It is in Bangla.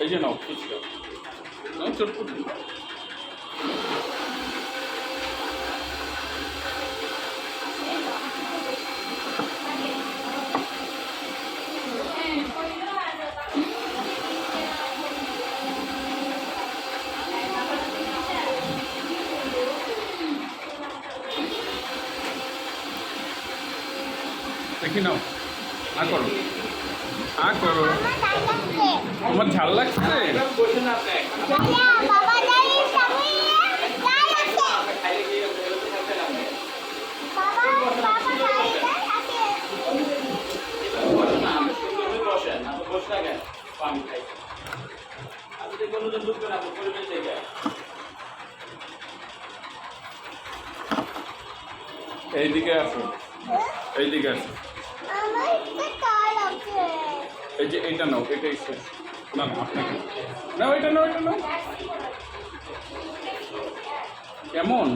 এই যে নাও ফুচকা নাও চটপটি। দেখি নাও আ করো আ করো। তোমার ঝাল লাগছে? এইদিকে আসো, এইদিকে আসো। এই যে এইটা নাও, এটাই শেষ। না না আপনাকে নাও, এটা নাও, এটা নাও। কেমন?